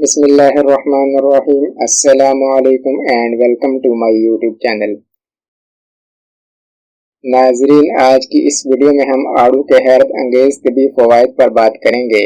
بسم اللہ الرحمن الرحیم۔ السلام علیکم and welcome to my YouTube channel. ناظرین، آج کی اس ویڈیو میں ہم آڑو کے حیرت انگیز طبی فوائد پر بات کریں گے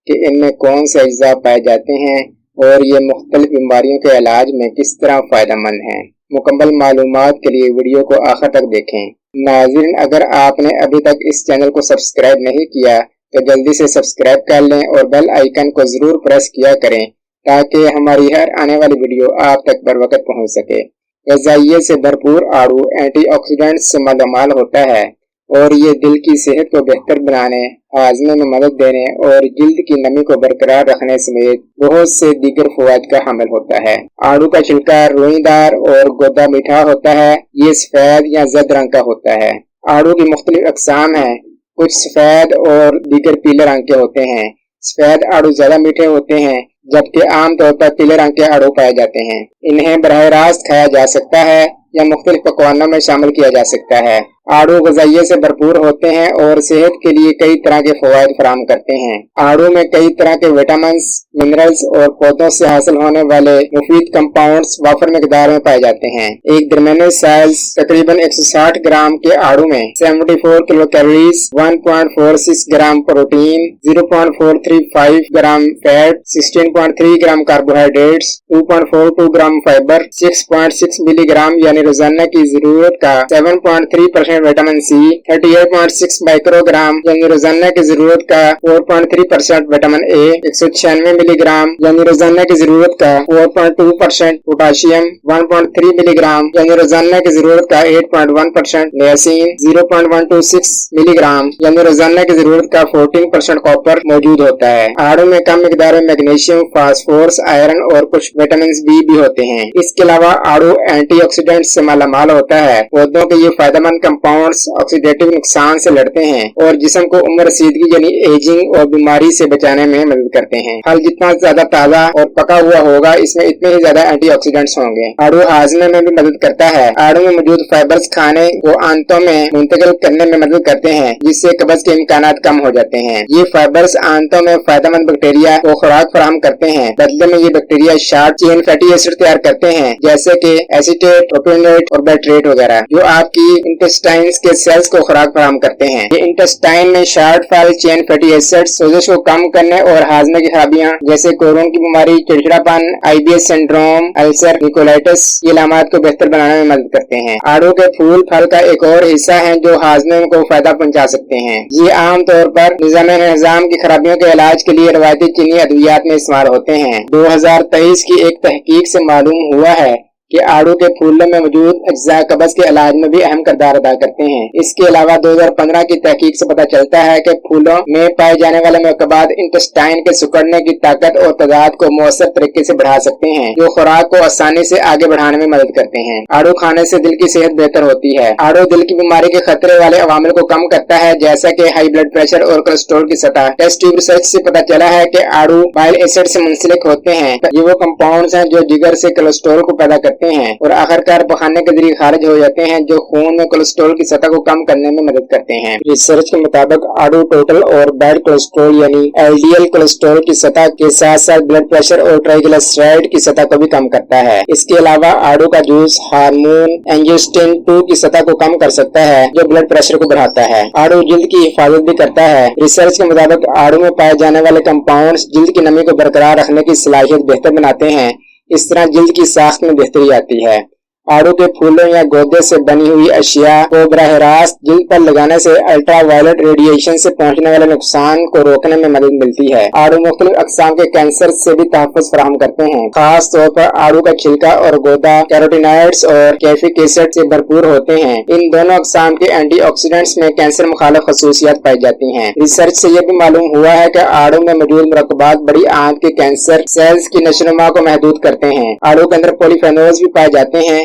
کہ ان میں کون سے اجزاء پائے جاتے ہیں اور یہ مختلف بیماریوں کے علاج میں کس طرح فائدہ مند ہیں۔ مکمل معلومات کے لیے ویڈیو کو آخر تک دیکھیں۔ ناظرین، اگر آپ نے ابھی تک اس چینل کو سبسکرائب نہیں کیا تو جلدی سے سبسکرائب کر لیں اور بیل آئیکن کو ضرور پریس کیا کریں تاکہ ہماری ہر آنے والی ویڈیو آپ تک بر وقت پہنچ سکے۔ غذائیت سے بھرپور آڑو اینٹی آکسیڈنٹ سے مالا مال ہوتا ہے اور یہ دل کی صحت کو بہتر بنانے، ہاضمے میں مدد دینے اور جلد کی نمی کو برقرار رکھنے سمیت بہت سے دیگر فوائد کا حامل ہوتا ہے۔ آڑو کا چھلکا روئی دار اور گودا میٹھا ہوتا ہے۔ یہ سفید یا زرد رنگ کا ہوتا ہے۔ آڑو کی مختلف اقسام ہیں، کچھ سفید اور دیگر پیلے رنگ کے ہوتے ہیں۔ سفید آڑو زیادہ میٹھے ہوتے ہیں جبکہ عام طور پر پیلے رنگ کے آڑو پائے جاتے ہیں۔ انہیں براہ راست کھایا جا سکتا ہے یا مختلف پکوانوں میں شامل کیا جا سکتا ہے۔ آڑو غذائیت سے بھرپور ہوتے ہیں اور صحت کے لیے کئی طرح کے فوائد فراہم کرتے ہیں۔ آڑو میں کئی طرح کے وٹامنز، منرلز اور پودوں سے حاصل ہونے والے مفید کمپاؤنڈز وافر مقدار میں پائے جاتے ہیں۔ ایک درمیانے سائز تقریباً 160 گرام کے آڑو میں 74 kilo calories, 1.46 gram protein, 0.435 gram fat, 16.3 gram carbohydrates, 2.42 gram fibre, 6.6 ملی گرام یعنی روزانہ کی ضرورت کا 7.3% وٹامن سی، 38.6 مائکرو گرام یعنی روزانہ کی ضرورت کا 4.3% وٹامن اے، 196 ملی گرام یعنی روزانہ کی ضرورت کا 4.2% پوٹاشیم، 1.3 ملی گرام یعنی روزانہ کی ضرورت کا 8.1% نیاسین، 0.126 ملی گرام یعنی روزانہ کی ضرورت کا 14% کاپر موجود ہوتا ہے۔ آڑو میں کم مقدار میں میگنیشیم، فاسفورس، آئرن اور کچھ وٹامنز بھی ہوتے ہیں۔ اس کے علاوہ آڑو اینٹی آکسیڈنٹ سے مالا مال ہوتا ہے۔ پودوں کے یہ فائدہ مند کمپاؤنڈز آکسیڈیٹیو نقصان سے لڑتے ہیں اور جسم کو عمر رسیدگی یعنی ایجنگ اور بیماری سے بچانے میں مدد کرتے ہیں۔ پھل جتنا زیادہ تازہ اور پکا ہوا ہوگا اس میں اتنے ہی زیادہ اینٹی آکسیڈنٹس ہوں گے۔ آڑو ہاضمے میں بھی مدد کرتا ہے۔ آڑو میں موجود فائبرز کھانے کو آنتوں میں منتقل کرنے میں مدد کرتے ہیں جس سے قبض کے امکانات کم ہو جاتے ہیں۔ یہ فائبرز آنتوں میں فائدہ مند بیکٹیریا کو خوراک فراہم کرتے ہیں۔ بدلے میں یہ بیکٹیریا شارٹ چین فیٹی ایسڈ تیار کرتے ہیں جیسے کہ ایسیٹیٹ، پروپینیٹ اور بیٹریٹ وغیرہ، جو آپ کی انٹسٹائنز کے سیلز کو خوراک فراہم کرتے ہیں۔ یہ انٹسٹائن میں شارٹ فائل چین فیٹی ایسڈ سوزش کو کم کرنے اور ہاضمے کی خرابیاں جیسے کورون کی بیماری، چڑچڑاپن، آئی بی ایس سنڈروم، السر، نیکولائٹس یہ علامات کو بہتر بنانے میں مدد کرتے ہیں۔ آڑو کے پھول پھل کا ایک اور حصہ ہیں جو ہاضمے کو فائدہ پہنچا سکتے ہیں۔ یہ عام طور پر نظام کی خرابیوں کے علاج کے لیے روایتی چینی ادویات میں استعمال ہوتے ہیں۔ 2023 کی ایک تحقیق سے معلوم ہوا ہے کہ آڑو کے پھولوں میں موجود اجزاء قبض کے علاج میں بھی اہم کردار ادا کرتے ہیں۔ اس کے علاوہ 2015 کی تحقیق سے پتہ چلتا ہے کہ پھولوں میں پائے جانے والے مرکبات انٹسٹائن کے سکڑنے کی طاقت اور تعداد کو مؤثر طریقے سے بڑھا سکتے ہیں، جو خوراک کو آسانی سے آگے بڑھانے میں مدد کرتے ہیں۔ آڑو کھانے سے دل کی صحت بہتر ہوتی ہے۔ آڑو دل کی بیماری کے خطرے والے عوامل کو کم کرتا ہے جیسا کہ ہائی بلڈ پریشر اور کولیسٹرول کی سطح۔ ٹیسٹ ٹیوب ریسرچ سے پتہ چلا ہے کہ آڑو بائل ایسڈ سے منسلک ہوتے ہیں۔ یہ وہ کمپاؤنڈز ہیں جو جگر سے کولیسٹرول کو پیدا کرتے ہیں اور آخرکار پخانے کے ذریعے خارج ہو جاتے ہیں، جو خون میں کولیسٹرول کی سطح کو کم کرنے میں مدد کرتے ہیں۔ ریسرچ کے مطابق آڑو ٹوٹل اور بیڈ کولیسٹرول یعنی ایل ڈی ایل کولیسٹرول کی سطح کے ساتھ ساتھ بلڈ پریشر اور ٹرائیگلیسیرائڈ کی سطح کو بھی کم کرتا ہے۔ اس کے علاوہ آڑو کا جوس ہارمون اینجیوٹینسن 2 کی سطح کو کم کر سکتا ہے جو بلڈ پریشر کو بڑھاتا ہے۔ آڑو جلد کی حفاظت بھی کرتا ہے۔ ریسرچ کے مطابق آڑو میں پائے جانے والے کمپاؤنڈز جلد کی نمی کو برقرار رکھنے کی صلاحیت بہتر بناتے ہیں۔ اس طرح جلد کی ساخت میں بہتری آتی ہے۔ آڑو کے پھولوں یا گودے سے بنی ہوئی اشیاء کو براہ راست جلد پر لگانے سے الٹرا وائلٹ ریڈیشن سے پہنچنے والے نقصان کو روکنے میں مدد ملتی ہے۔ آڑو مختلف اقسام کے کینسر سے بھی تحفظ فراہم کرتے ہیں۔ خاص طور پر آڑو کا چھلکا اور گودا کیروٹینائڈز اور کیفک ایسڈ سے بھرپور ہوتے ہیں۔ ان دونوں اقسام کے اینٹی آکسیڈنٹس میں کینسر مخالف خصوصیات پائی جاتی ہیں۔ ریسرچ سے یہ بھی معلوم ہوا ہے کہ آڑو میں موجود مرکبات بڑی آنت کے کینسر سیلز کی نشوونما کو محدود کرتے ہیں۔ آڑو کے اندر پولی فینولز بھی پائے جاتے ہیں۔